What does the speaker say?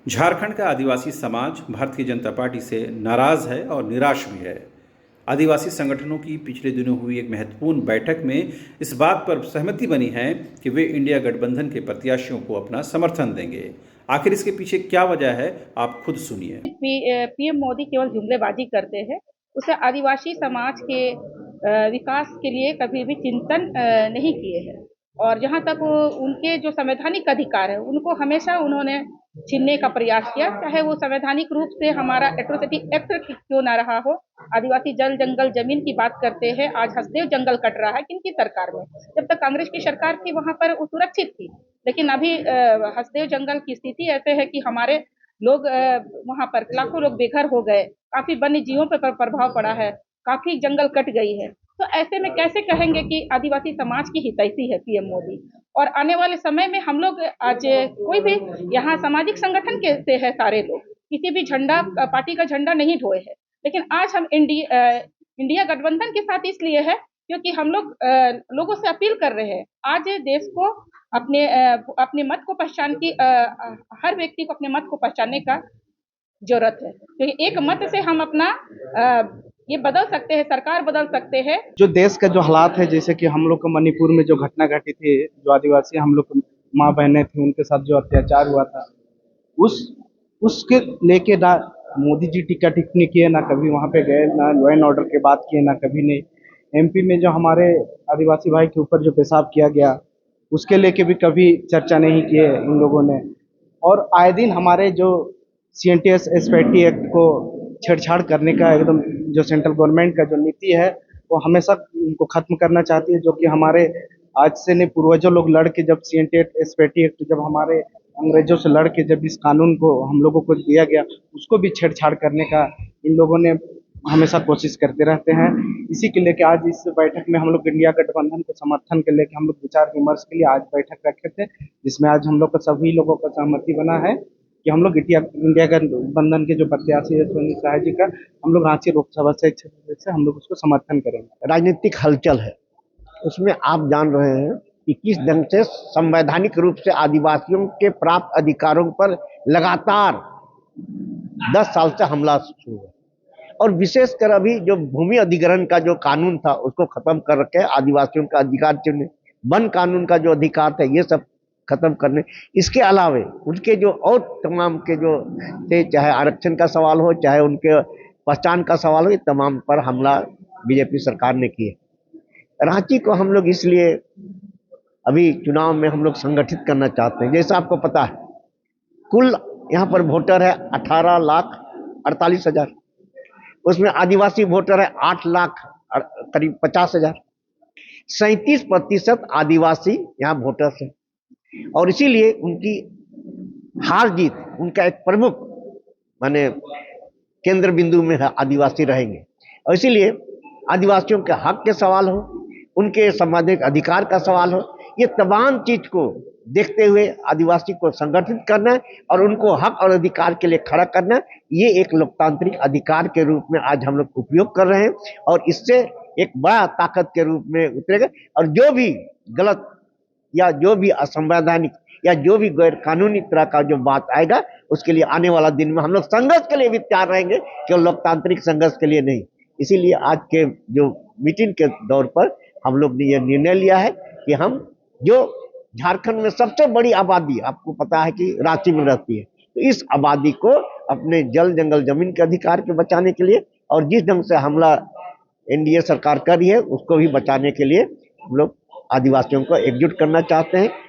झारखंड का आदिवासी समाज भारतीय जनता पार्टी से नाराज है और निराश भी है। आदिवासी संगठनों की पिछले दिनों हुई एक महत्वपूर्ण बैठक में इस बात पर सहमति बनी है कि वे इंडिया गठबंधन के प्रत्याशियों को अपना समर्थन देंगे। आखिर इसके पीछे क्या वजह है, आप खुद सुनिए। पीएम मोदी केवल जुमलेबाजी करते हैं। उसे आदिवासी समाज के विकास के लिए कभी भी चिंतन नहीं किए हैं। और जहां तक उनके जो संवैधानिक अधिकार है उनको हमेशा उन्होंने छीनने का प्रयास किया, चाहे वो संवैधानिक रूप से हमारा एट्रोसिटी एक्ट क्यों ना रहा हो। आदिवासी जल जंगल जमीन की बात करते हैं, आज हसदेव जंगल कट रहा है किनकी सरकार में? जब तक कांग्रेस की सरकार थी वहां पर वो सुरक्षित थी। लेकिन अभी हसदेव जंगल की स्थिति ऐसे है कि हमारे लोग वहां पर लाखों लोग बेघर हो गए, काफी वन्य जीवों पर प्रभाव पड़ा है, काफी जंगल कट गई है। तो ऐसे में कैसे कहेंगे कि आदिवासी समाज की हितैषी है पीएम मोदी? और आने वाले समय में हम लोग आज कोई भी यहाँ सामाजिक संगठन के से है, सारे लोग किसी भी झंडा पार्टी का झंडा नहीं ढोए हैं। लेकिन आज हम इंडिया गठबंधन के साथ इसलिए है क्योंकि हम लोग लोगों से अपील कर रहे हैं। आज देश को अपने मत को पहचान की हर व्यक्ति को अपने मत को पहचानने का जरूरत है, क्योंकि एक मत से हम अपना ये बदल सकते हैं, सरकार बदल सकते हैं। जो देश का जो हालात है, जैसे कि हम लोग को मणिपुर में जो घटना घटी थी, जो आदिवासी हम लोग माँ बहनें थी, उनके साथ जो अत्याचार हुआ था, उस उसके लेके ना मोदी जी टीका टिप्पणी किए, ना कभी वहाँ पे गए, ना लॉ एंड ऑर्डर की बात किए, ना कभी नहीं। एमपी में जो हमारे आदिवासी भाई के ऊपर जो पेशाब किया गया, उसके लेके भी कभी चर्चा नहीं किए इन लोगों ने। और आए दिन हमारे जो CNTS एसपीटी एक्ट को छेड़छाड़ करने का एकदम जो सेंट्रल गवर्नमेंट का जो नीति है, वो हमेशा इनको खत्म करना चाहती है। जो कि हमारे आज से नहीं, पूर्वजों लोग लड़ के जब CNTS एसपीटी एक्ट जब हमारे अंग्रेजों से लड़ के जब इस कानून को हम लोगों को दिया गया, उसको भी छेड़छाड़ करने का इन लोगों ने हमेशा कोशिश करते रहते हैं। इसी के लेके आज इस बैठक में हम लोग इंडिया गठबंधन को समर्थन के लेके हम लोग विचार विमर्श के लिए आज बैठक रखे थे, जिसमें आज हम लोग का सभी लोगों का सहमति बना है कि हम लोग इंडिया गठबंधन के जो प्रत्याशी है सोनी साह जी का, हम लोग रांची लोकसभा से हम लोग उसको समर्थन करेंगे। राजनीतिक हलचल है, उसमें आप जान रहे हैं कि किस ढंग से संवैधानिक रूप से आदिवासियों के प्राप्त अधिकारों पर लगातार 10 साल से हमला शुरू है। और विशेषकर अभी जो भूमि अधिग्रहण का जो कानून था उसको खत्म कर रखे, आदिवासियों का अधिकार चुनने, वन कानून का जो अधिकार था, ये सब खत्म करने। इसके अलावे उनके जो और तमाम के जो थे, चाहे आरक्षण का सवाल हो, चाहे उनके पहचान का सवाल हो, ये तमाम पर हमला बीजेपी सरकार ने किए। रांची को हम लोग इसलिए अभी चुनाव में हम लोग संगठित करना चाहते हैं। जैसा आपको पता है, कुल यहाँ पर वोटर है 18,48,000, उसमें आदिवासी वोटर है 8,00,000 करीब 50,000। 37% आदिवासी यहाँ वोटर्स हैं। और इसीलिए उनकी हार जीत उनका एक प्रमुख माने केंद्र बिंदु में है, आदिवासी रहेंगे। और इसीलिए आदिवासियों के हक के सवाल हो, उनके सामाजिक अधिकार का सवाल हो, ये तमाम चीज को देखते हुए आदिवासी को संगठित करना और उनको हक और अधिकार के लिए खड़ा करना, ये एक लोकतांत्रिक अधिकार के रूप में आज हम लोग उपयोग कर रहे हैं। और इससे एक बड़ा ताकत के रूप में उतरेगा। और जो भी गलत या जो भी असंवैधानिक या जो भी गैर कानूनी तरह का जो बात आएगा, उसके लिए आने वाला दिन में हम लोग संघर्ष के लिए भी तैयार रहेंगे, केवल लोकतांत्रिक संघर्ष के लिए नहीं। इसीलिए आज के जो मीटिंग के दौर पर हम लोग ने यह निर्णय लिया है कि हम जो झारखंड में सबसे बड़ी आबादी आपको पता है कि रांची में रहती है, तो इस आबादी को अपने जल जंगल जमीन के अधिकार के बचाने के लिए और जिस ढंग से हमला एनडीए सरकार कर रही है उसको भी बचाने के लिए हम लोग आदिवासियों को एकजुट करना चाहते हैं।